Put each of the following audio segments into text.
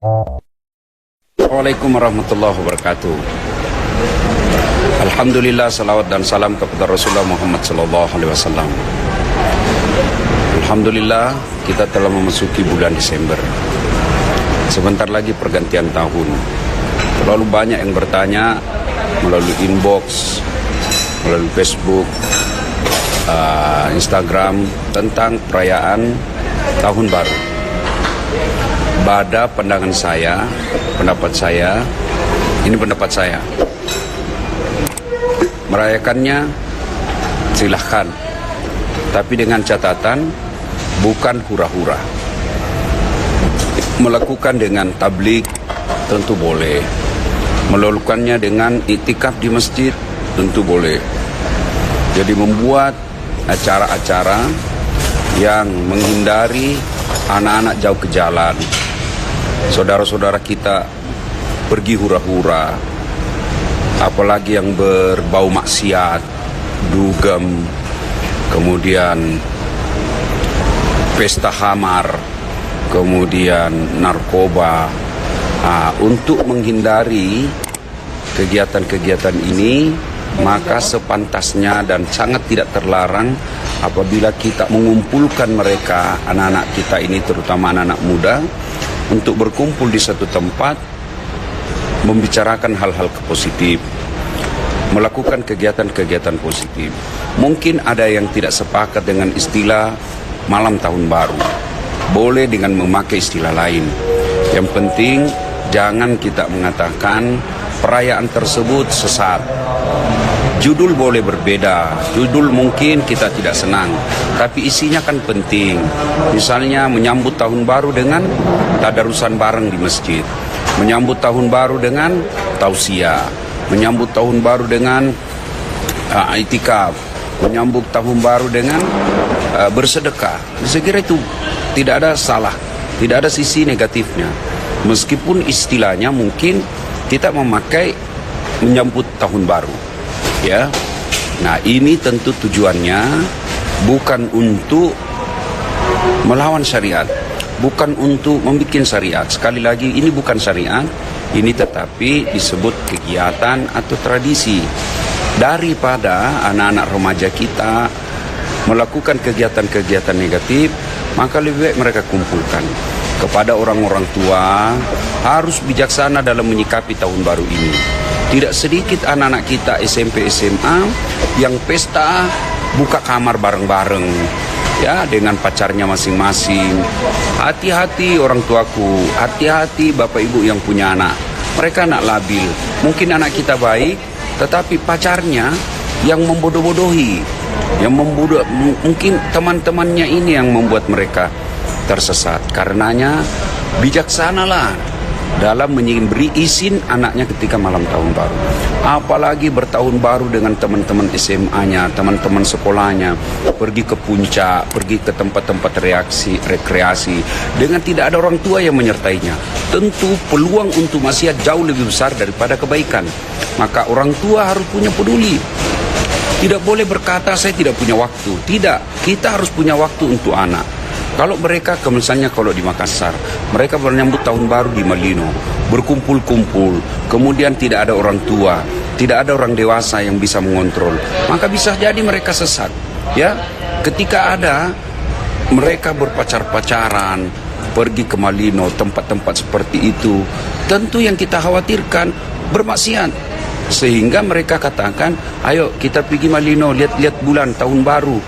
Assalamualaikum warahmatullahi wabarakatuh. Alhamdulillah, salawat dan salam kepada Rasulullah Muhammad SAW. Alhamdulillah, kita telah memasuki bulan Desember. Sebentar lagi pergantian tahun. Terlalu banyak yang bertanya melalui inbox, melalui Facebook, Instagram tentang perayaan tahun baru. Pada pandangan saya, pendapat saya, merayakannya silahkan, tapi dengan catatan bukan hura-hura. Melakukan dengan tablik tentu boleh, melakukannya dengan iktikaf di masjid tentu boleh. Jadi membuat acara-acara yang menghindari anak-anak jauh ke jalan, saudara-saudara kita pergi hura-hura, apalagi yang berbau maksiat, dugem, kemudian pesta khamar, kemudian narkoba. Untuk menghindari kegiatan-kegiatan ini, maka sepantasnya dan sangat tidak terlarang apabila kita mengumpulkan mereka, anak-anak kita ini terutama anak-anak muda, untuk berkumpul di satu tempat, membicarakan hal-hal positif, melakukan kegiatan-kegiatan positif. Mungkin ada yang tidak sepakat dengan istilah malam tahun baru, boleh dengan memakai istilah lain. Yang penting jangan kita mengatakan perayaan tersebut sesat. Judul boleh berbeda, judul mungkin kita tidak senang, tapi isinya kan penting. Misalnya menyambut tahun baru dengan tadarusan bareng di masjid, menyambut tahun baru dengan tausiah, menyambut tahun baru dengan itikaf, menyambut tahun baru dengan bersedekah. Saya kira itu tidak ada salah, tidak ada sisi negatifnya. Meskipun istilahnya mungkin kita memakai menyambut tahun baru. Ya, nah ini tentu tujuannya bukan untuk melawan syariat, bukan untuk membuat syariat. Sekali lagi, ini bukan syariat, ini tetapi disebut kegiatan atau tradisi. Daripada anak-anak remaja kita melakukan kegiatan-kegiatan negatif, maka lebih baik mereka kumpulkan. Kepada orang-orang tua, harus bijaksana dalam menyikapi tahun baru ini. Tidak sedikit anak-anak kita SMP SMA yang pesta buka kamar bareng-bareng, ya, dengan pacarnya masing-masing. Hati-hati orang tuaku, hati-hati bapak ibu yang punya anak. Mereka anak labil. Mungkin anak kita baik, tetapi pacarnya yang membodoh-bodohi, mungkin teman-temannya ini yang membuat mereka tersesat. Karenanya bijaksanalah dalam memberi izin anaknya ketika malam tahun baru. Apalagi bertahun baru dengan teman-teman SMA-nya, teman-teman sekolahnya, pergi ke puncak, pergi ke tempat-tempat rekreasi dengan tidak ada orang tua yang menyertainya. Tentu peluang untuk maksiat jauh lebih besar daripada kebaikan. Maka orang tua harus punya peduli. Tidak boleh berkata saya tidak punya waktu. Tidak, kita harus punya waktu untuk anak. Kalau mereka, misalnya kalau di Makassar, mereka menyambut tahun baru di Malino, berkumpul-kumpul, kemudian tidak ada orang tua, tidak ada orang dewasa yang bisa mengontrol, maka bisa jadi mereka sesat. Ya, ketika ada mereka berpacar-pacaran, pergi ke Malino, tempat-tempat seperti itu, tentu yang kita khawatirkan bermaksiat. Sehingga mereka katakan, ayo kita pergi Malino, lihat-lihat bulan tahun baru.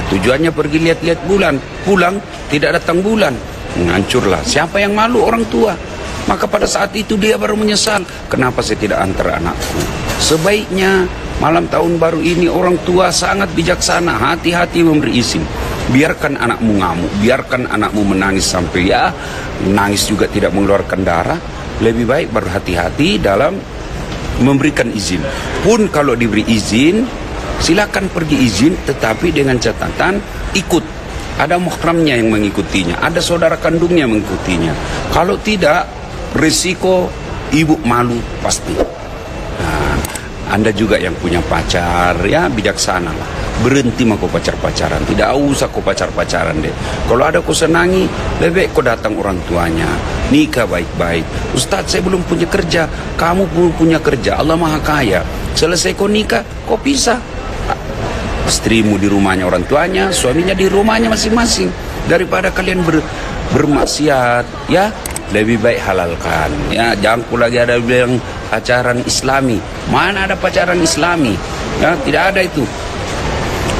Tujuannya pergi lihat-lihat bulan, pulang tidak datang bulan, hancurlah. Siapa yang malu? Orang tua. Maka pada saat itu dia baru menyesal, kenapa saya tidak antar anakku. Sebaiknya malam tahun baru ini orang tua sangat bijaksana, hati-hati memberi izin. Biarkan anakmu ngamuk, biarkan anakmu menangis sampai menangis juga tidak mengeluarkan darah. Lebih baik berhati-hati dalam memberikan izin. Pun kalau diberi izin, silakan pergi izin, tetapi dengan catatan ikut. Ada muhramnya yang mengikutinya, ada saudara kandungnya yang mengikutinya. Kalau tidak, risiko ibu malu pasti. Anda juga yang punya pacar, ya bijaksana lah. berhenti mah kau pacar-pacaran. Tidak usah kau pacar-pacaran deh. Kalau ada kau senangi, lebih baik kau datang orang tuanya. Nikah baik-baik. Ustadz, saya belum punya kerja. Kamu belum punya kerja. Allah Maha Kaya. Selesai kau nikah, kau pisah. Istrimu di rumahnya orang tuanya, suaminya di rumahnya masing-masing. Daripada kalian bermaksiat, ya lebih baik halalkan. Ya, jangan pula lagi ada bilang pacaran Islami. Mana ada pacaran Islami? Ya, tidak ada itu.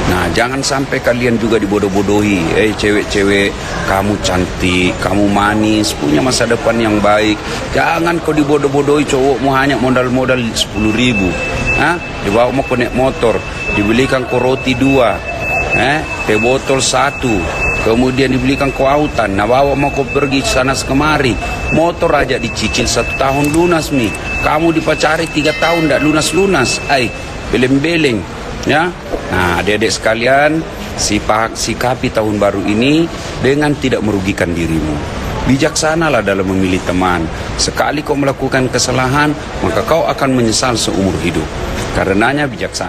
Nah, jangan sampai kalian juga dibodoh-bodohi. Cewek-cewek, kamu cantik, kamu manis, punya masa depan yang baik. Jangan kau dibodoh-bodohi, cowokmu hanya modal-modal 10.000. Dibawa mau naik motor, dibelikan kau roti 2, teh botol 1, kemudian dibelikan kau autan. Nah, bawa mau kau pergi sana kemari. Motor aja dicicil 1 tahun lunas nih. Kamu dipacari 3 tahun tidak lunas-lunas. Beleng-beleng. Ya, nah adik-adik sekalian, sikapi tahun baru ini dengan tidak merugikan dirimu. Bijaksanalah dalam memilih teman. Sekali kau melakukan kesalahan, maka kau akan menyesal seumur hidup. Karenanya bijaksana.